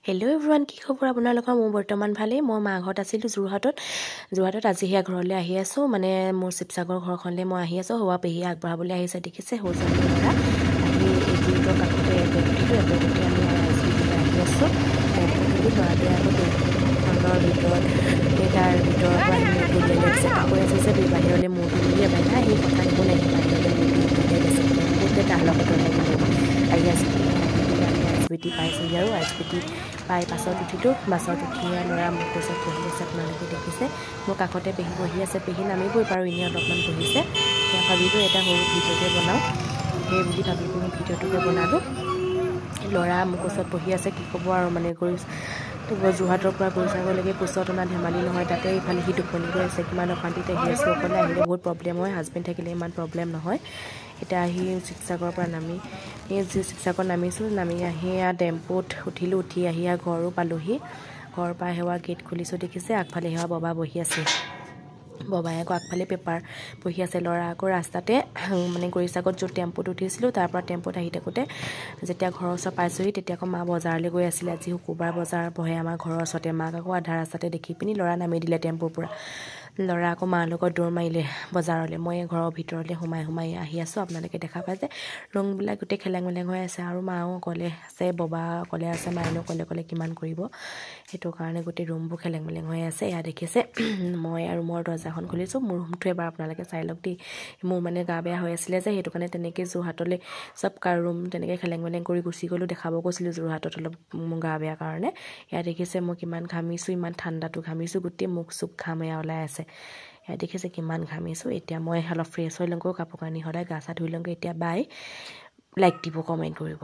Hello' everyone, কি খবৰ আপোনালোকৰ? মোৰ বৰ্তমান ভালেই। মই মা ঘৰত আছিলোঁ যোৰহাটত আজি সেয়া ঘৰলৈ আহি আছোঁ। মানে মোৰ শিৱসাগৰ ঘৰখনলৈ মই আহি আছোঁ। হোৱা পেহী আগবঢ়াবলৈ আহিছে, দেখিছে সৌজনী ল'ৰা আহি এদিনৰ কাষতে এপেটিটো আমি আহি আছোঁ। ল'ৰাটোৱে আকৌ ভিতৰত তাৰ ভিতৰৰ পৰা মূৰটো উলিয়াই দিছে। কৈ আছে যে বাহিৰলৈ মূৰটো উলিয়াই বাহিৰা সেই কথা একো নাই, বাহিৰলৈ মূৰটো উলিয়াই দিছে। বহুতে তাৰ লগত আহি আছোঁ। আইচবিটি পাইছোঁহি আৰু আইচবিটি পাই বাছত উঠিলোঁ। বাছত উঠি ল'ৰা মোৰ কোচত বহি আছে, আপোনালোকে দেখিছে। মোৰ কাষতে পেহী বহি আছে। পেহী নামিবই পাৰোঁ, এনেই অলপমান বহিছে। সেয়া ভাবিলোঁ এটা সৰু ভিডিঅ'কে বনাওঁ, সেই বুলি ভাবি পিনি ভিডিঅ'টোকে বনালোঁ। ল'ৰা মোৰ কোচত বহি আছে, কি ক'ব আৰু মানে যোৰহাটৰ পৰা গৰুচাগৰলৈকে কোচত অনা ধেমালি নহয়। তাতে ইফালে সি টোপনি গৈ আছে, কিমান অশান্তিত আহি আছোঁ। অকলে আহিলে বহুত প্ৰব্লেম হয়, হাজবেণ্ড থাকিলে ইমান প্ৰব্লেম নহয়। এতিয়া আহি শিৱসাগৰৰ পৰা শিৱসাগৰত নামিছোঁ। নামি আহি টেম্পুত উঠিলোঁ। উঠি আহি ঘৰো পালোঁহি। ঘৰৰ পৰা সেৱা গেট খুলিছোঁ, দেখিছে। আগফালে সেৱা ববা বহি আছে। ববাই আকৌ আগফালে পেপাৰ পঢ়ি আছে। ল'ৰা আকৌ ৰাস্তাতে মানে গৰিচাগত য'ত টেম্পুত উঠিছিলোঁ তাৰ পৰা টেম্পুত আহি থাকোঁতে যেতিয়া ঘৰৰ ওচৰত পাইছোঁহি, তেতিয়া আকৌ মা বজাৰলৈ গৈ আছিলে। আজি শুকুৰবাৰ বজাৰ বহে আমাৰ ঘৰৰ ওচৰতে। মাক আকৌ আধা ৰাস্তাতে দেখি পিনি ল'ৰা নামি দিলে টেম্পুৰ পৰা। ল'ৰা আকৌ মাৰ লগত দৌৰ মাৰিলে বজাৰলৈ। মই ঘৰৰ ভিতৰলৈ সোমাই আহি আছোঁ। আপোনালোকে দেখা পাই যে ৰংবিলাক গোটেই খেলেং মেলেং হৈ আছে। আৰু মাও অকলে আছে, ববা অকলে আছে। মায়েনো অকলে কিমান কৰিব, সেইটো কাৰণে গোটেই ৰুমবোৰ খেলেং মেলেং হৈ আছে। এয়া দেখিছে, মই ৰুমৰ দৰ্জাখন খুলিছোঁ। মোৰ ৰুমটো এবাৰ আপোনালোকে চাই লওক দেই। মোৰ মানে গা বেয়া হৈ আছিলে যে, সেইটো কাৰণে তেনেকৈ যোৰহাটলৈ চব ৰুম তেনেকৈ খেলেং মেলেং কৰি গুচি গ'লোঁ। দেখাব গৈছিলোঁ যোৰহাটত অলপ মোৰ গা বেয়া কাৰণে। এয়া দেখিছে মই কিমান ঘামিছোঁ, ইমান ঠাণ্ডাটো ঘামিছোঁ, গোটেই মুখ চুখ ঘাম এয়া ওলাই আছে। এয়া দেখিছে কিমান ঘামিছোঁ। এতিয়া মই অলপ ফ্ৰেছ হৈ লওঁগৈ, কাপোৰ কানি সদায় গা চা ধুই লওঁগৈ। এতিয়া বাই, লাইক দিব, কমেণ্ট কৰিব।